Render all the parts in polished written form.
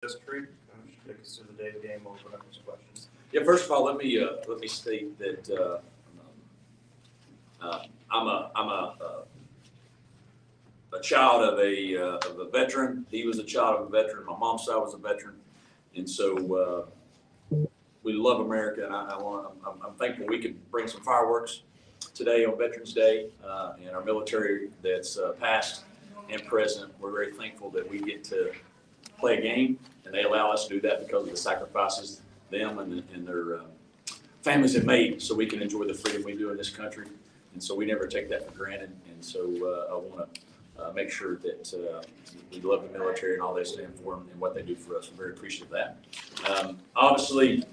history. Take us through the day of the game. We'll open up some questions. Yeah, first of all, let me state that I'm a child of a veteran. He was a child of a veteran. My mom's side was a veteran, and so we love America. And I'm thankful we could bring some fireworks today on Veterans Day, and our military that's past and present. We're very thankful that we get to play a game, and they allow us to do that because of the sacrifices them and their families have made, so we can enjoy the freedom we do in this country. And so we never take that for granted. And so I want to make sure that we love the military and all they stand for and what they do for us. I'm very appreciative of that. Obviously,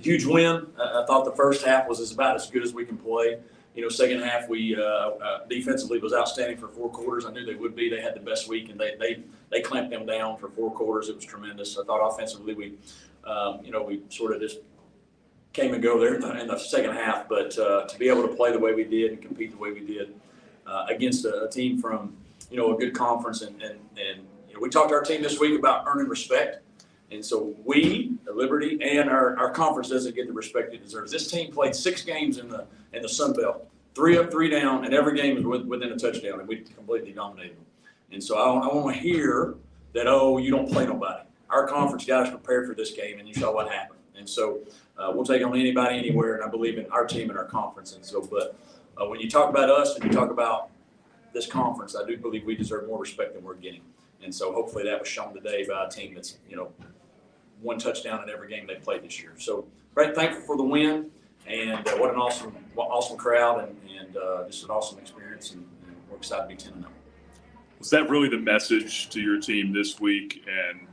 huge win. I thought the first half was about as good as we can play. You know, second half we defensively was outstanding for 4 quarters. I knew they would be. They had the best week, and they clamped them down for 4 quarters. It was tremendous. I thought offensively we sort of just came and go there in the second half. But to be able to play the way we did and compete the way we did against a team from a good conference, and we talked to our team this week about earning respect. And so we, the Liberty, and our conference doesn't get the respect it deserves. This team played 6 games in the Sun Belt, 3 up, 3 down, and every game was within a touchdown, and we completely dominated them. And so I want to hear that, you don't play nobody. Our conference got us prepared for this game, and you saw what happened. And so we'll take on anybody, anywhere, and I believe in our team and our conference. And so, but when you talk about us and you talk about this conference, I do believe we deserve more respect than we're getting. And so hopefully that was shown today by a team that's, 1 touchdown in every game they played this year. So very thankful for the win, and what an awesome crowd, and just an awesome experience, and we're excited to be 10-0. Was that really the message to your team this week, and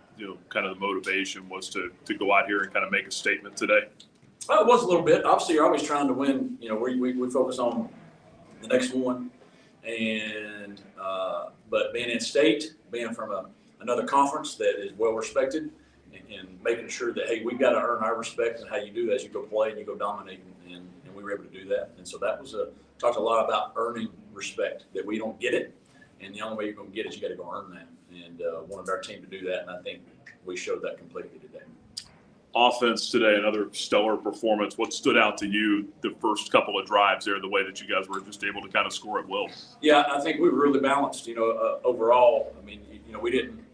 kind of the motivation was to go out here and kind of make a statement today? Well, it was a little bit. Obviously, you're always trying to win. We focus on the next one, and but being in state, being from another conference that is well respected, and making sure that, hey, we've got to earn our respect, and how you do that is you go play and you go dominate, and we were able to do that. And so that was talked a lot about earning respect, that we don't get it, and the only way you're going to get it is you got to go earn that. And wanted our team to do that, and I think we showed that completely today. Offense today, another stellar performance. What stood out to you the first couple of drives there, the way that you guys were just able to kind of score at will? Yeah, I think we were really balanced, overall. I mean, we didn't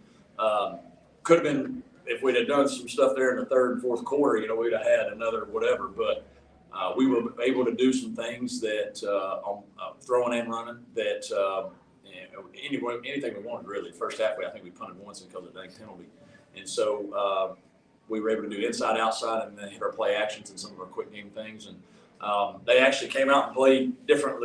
could have been, if we'd have done some stuff there in the third and fourth quarter, we'd have had another whatever. But we were able to do some things that on throwing and running that anything we wanted, really. First half, I think we punted once because of a dang penalty. And so we were able to do inside, outside, and then hit our play actions and some of our quick game things. And they actually came out and played different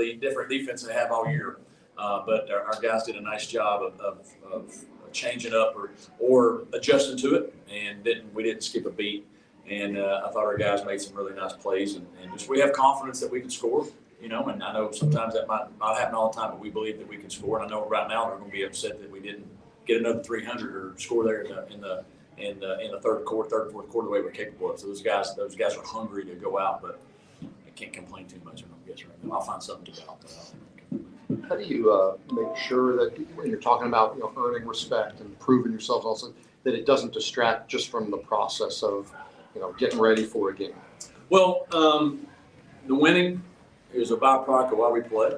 defense than they have all year. But our guys did a nice job of changing up or adjusting to it, and we didn't skip a beat. And I thought our guys made some really nice plays, and just we have confidence that we can score. And I know sometimes that might not happen all the time, but we believe that we can score. And I know right now they're going to be upset that we didn't get another 300 or score there in the third and fourth quarter the way we're capable of. So those guys are hungry to go out, but I can't complain too much. I guess right now I'll find something to go. How do you make sure that when you're talking about earning respect and proving yourselves also, that it doesn't distract just from the process of getting ready for a game? Well, the winning is a byproduct of why we play.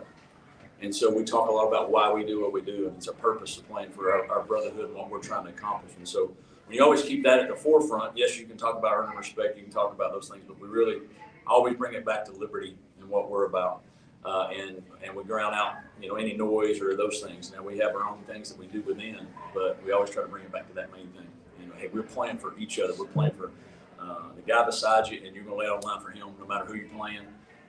And so we talk a lot about why we do what we do, and it's a purpose of playing for our brotherhood and what we're trying to accomplish. And so when you always keep that at the forefront, yes, you can talk about earning respect, you can talk about those things, but we really always bring it back to liberty and what we're about. And we drown out, any noise or those things. Now we have our own things that we do within, but we always try to bring it back to that main thing. Hey, we're playing for each other. We're playing for the guy beside you, and you're going to lay it on the line for him no matter who you're playing,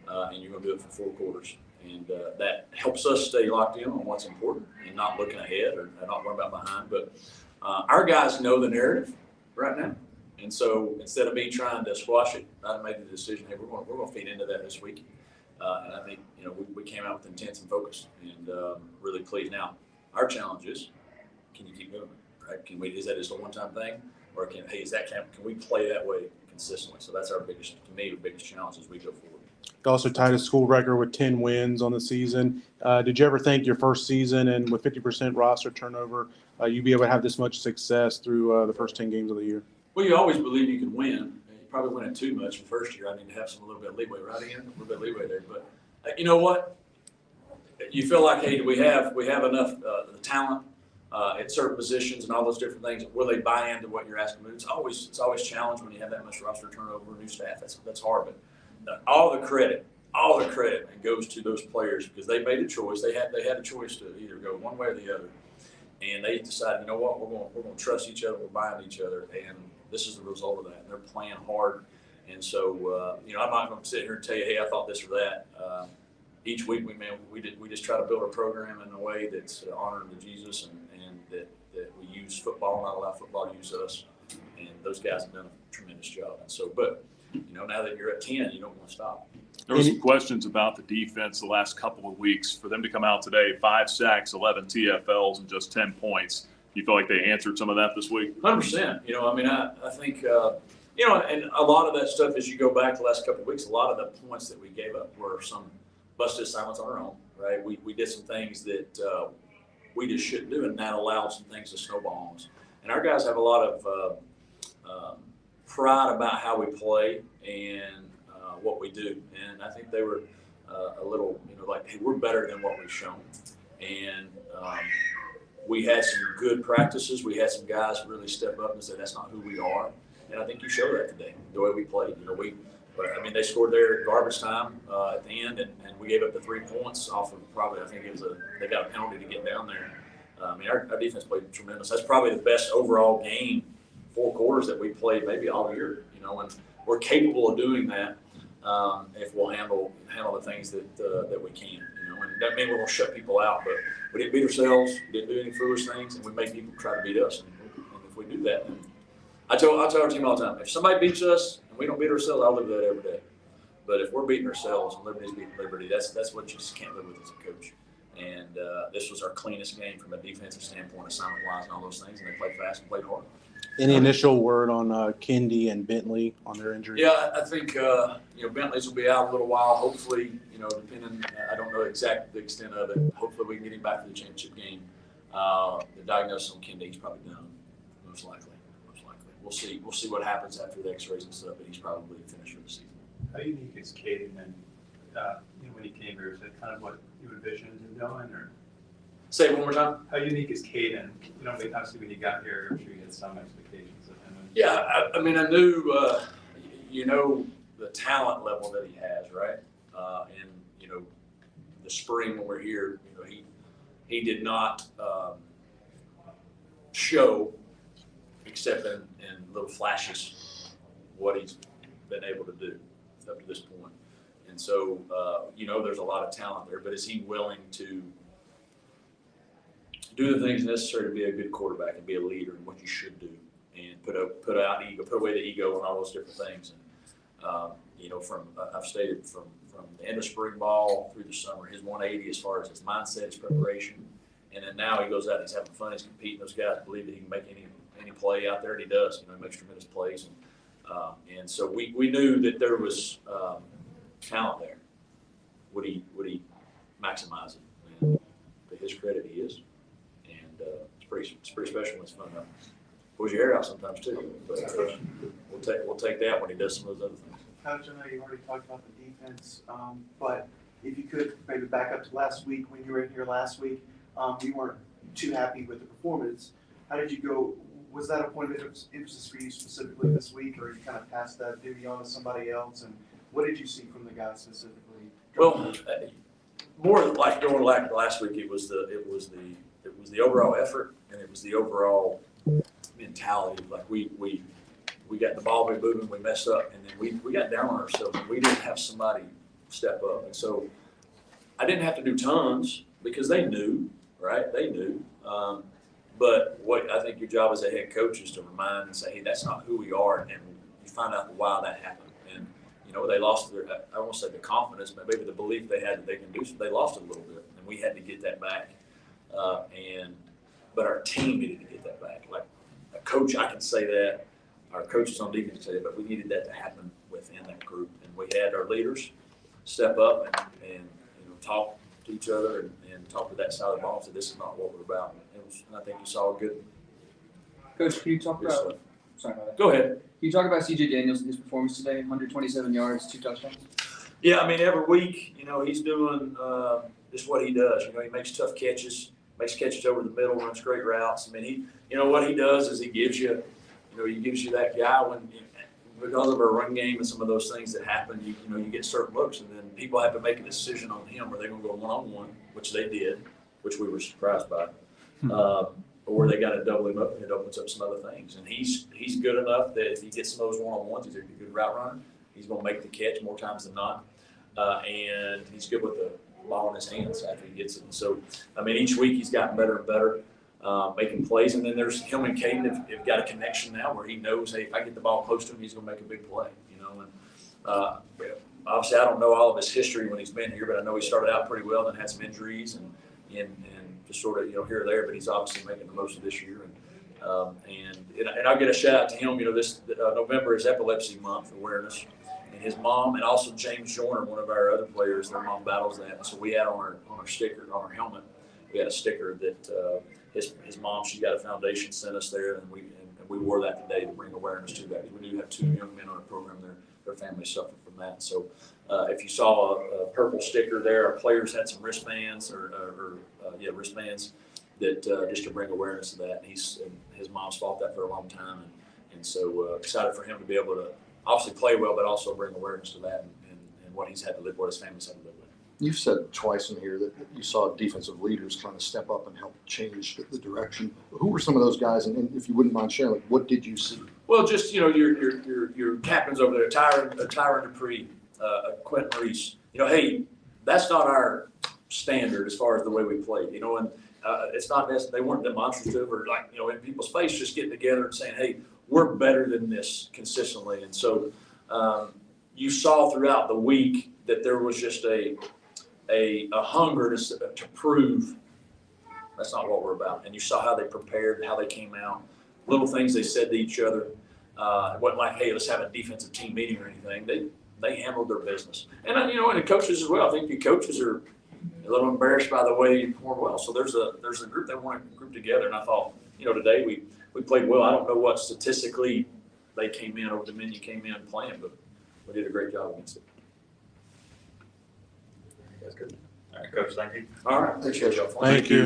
and you're going to do it for 4 quarters. And that helps us stay locked in on what's important and not looking ahead or not worrying about behind. But our guys know the narrative right now. And so instead of me trying to squash it, I made the decision, hey, we're going to feed into that this week. And I think, we came out with intense and focus, and really pleased. Now, our challenge is, can you keep moving, right? Is that just a one-time thing? Or can we play that way consistently? So that's our biggest challenge as we go forward. You also tied a school record with 10 wins on the season. Did you ever think your first season and with 50% roster turnover you be able to have this much success through the first 10 games of the year? Well, you always believe you can win. You probably win it too much the first year. I need to have a little bit of leeway, right, Ian? A little bit of leeway there. But you know what? You feel like, hey, do we have enough the talent at certain positions and all those different things? Will they buy into what you're asking them? It's always challenging when you have that much roster turnover, new staff. That's hard. But all the credit goes to those players because they made a choice. They had a choice to either go one way or the other, and they decided, you know what, we're going to trust each other, we're buying each other, and this is the result of that. And they're playing hard, and so I'm not going to sit here and tell you, hey, I thought this or that. Each week we just try to build a program in a way that's honoring to Jesus and that we use football, not allow football to use us. And those guys have done a tremendous job. And so, but now that you're at 10, you don't want to stop. There were some questions about the defense the last couple of weeks. For them to come out today, 5 sacks, 11 TFLs, and just 10 points. You feel like they answered some of that this week? 100%. I think, and a lot of that stuff, as you go back the last couple of weeks, a lot of the points that we gave up were some busted assignments on our own, right? We did some things that we just shouldn't do, and that allowed some things to snowball on us. And our guys have a lot of pride about how we play and what we do. And I think they were a little, like, hey, we're better than what we've shown. And we had some good practices. We had some guys really step up and say, that's not who we are. And I think you showed that today, the way we played. They scored there at garbage time at the end, and we gave up the 3 points off of probably, I think they got a penalty to get down there. Our defense played tremendous. That's probably the best overall game, 4 quarters that we played maybe all year, and we're capable of doing that if we'll handle the things that we can, and that means we're going to shut people out, but we didn't beat ourselves, we didn't do any foolish things, and we made people try to beat us, and if we do that, then I tell our team all the time, if somebody beats us and we don't beat ourselves, I'll live with that every day. But if we're beating ourselves and Liberty's beating Liberty, that's what you just can't live with as a coach. And this was our cleanest game from a defensive standpoint, assignment-wise and all those things, and they played fast and played hard. Any initial word on Kendi and Bentley on their injuries? Yeah, I think Bentley's will be out a little while. Hopefully, depending, I don't know the extent of it. Hopefully, we can get him back for the championship game. The diagnosis on Kendi's probably done, most likely. We'll see what happens after the X-rays and stuff, but he's probably finished for the season. How unique is Caden and when he came here? Is that kind of what you envisioned him doing, or? Say it one more time. How unique is Caden? Obviously when you got here, I'm sure you had some expectations of him. Yeah, I knew, the talent level that he has, right? And the spring when we're here, he did not show, except in little flashes, what he's been able to do up to this point. And so, there's a lot of talent there, but is he willing to do the things necessary to be a good quarterback and be a leader and what you should do, and put away the ego and all those different things. And I've stated from the end of spring ball through the summer, his 180 as far as his mindset, his preparation, and then now he goes out and he's having fun, he's competing. Those guys believe that he can make any play out there, and he does. He makes tremendous plays, and so we knew that there was talent there. Would he maximize it? And to his credit, he is. It's pretty special when it's fun. Pulls your hair out sometimes too, but we'll take that when he does some of those other things. Coach, I know you already talked about the defense, but if you could maybe back up to last week, when you were in here last week, you weren't too happy with the performance. How did you go? Was that a point of emphasis for you specifically this week, or you kind of passed that duty on to somebody else? And what did you see from the guys specifically? Well, more like going like last week, it was the overall effort, and it was the overall mentality. Like we got the ball moving, we messed up, and then we got down on ourselves, and we didn't have somebody step up. And so I didn't have to do tons because they knew, right? They knew. But what I think your job as a head coach is to remind and say, hey, that's not who we are, and you find out why that happened. And they lost their, I won't say the confidence, but maybe the belief they had that they can do something. They lost it a little bit, and we had to get that back. But our team needed to get that back. Like a coach, I can say that. Our coaches on defense say that, but we needed that to happen within that group. And we had our leaders step up and talk to each other and talk to that side of the ball and say, this is not what we're about. And problems, and I think you saw a good. Coach, can you talk Yes, about? sir. Sorry about that. Go ahead. Can you talk about C.J. Daniels and his performance today? 127 yards, 2 touchdowns. Yeah, I mean, every week, he's doing just what he does. He makes tough catches, makes catches over the middle, runs great routes. I mean, what he does is he gives you that guy when, because of our run game and some of those things that happen, you get certain looks, and then people have to make a decision on him. Are they going to go one-on-one, which they did, which we were surprised by, or they got to double him up, and it opens up some other things. And he's good enough that if he gets some of those one-on-ones, he's a good route runner. He's going to make the catch more times than not. And he's good with the ball in his hands after he gets it. And so, I mean, each week he's gotten better and better, making plays. And then there's him and Caden have got a connection now where he knows, hey, if I get the ball close to him, he's going to make a big play, And obviously, I don't know all of his history when he's been here, but I know he started out pretty well and had some injuries and just sort of, here or there. But he's obviously making the most of this year. And I'll get a shout out to him. This November is Epilepsy Month Awareness. And his mom, and also James Joyner, one of our other players, their mom battles that. And so we had on our sticker, on our helmet, we had a sticker that his mom, she's got a foundation, sent us there, and we wore that today to bring awareness to that. We do have 2 young men on our program there. Their families suffer from that. So if you saw a purple sticker there, our players had some wristbands wristbands that just to bring awareness to that. And his mom's fought that for a long time, and so excited for him to be able to obviously play well, but also bring awareness to that and what he's had to live, what his family's had to live with. You've said twice in here that you saw defensive leaders kind of step up and help change the direction. Who were some of those guys? And if you wouldn't mind sharing, what did you see? Well, just, your captains over there, Tyron Dupree, Quentin Reese. Hey, that's not our standard as far as the way we played, and it's not necessarily, they weren't demonstrative or in people's face, just getting together and saying, hey, we're better than this consistently. And so you saw throughout the week that there was just a hunger to prove that's not what we're about. And you saw how they prepared, how they came out, little things they said to each other. It wasn't like, hey, let's have a defensive team meeting or anything. They handled their business. And, and the coaches as well. I think the coaches are a little embarrassed by the way you performed well. So there's a group they want to group together. And I thought, today we played well. I don't know what statistically they came in or Dominion came in playing, but we did a great job against it. That's good. All right, Coach, thank you. All right. Appreciate y'all. Thank you.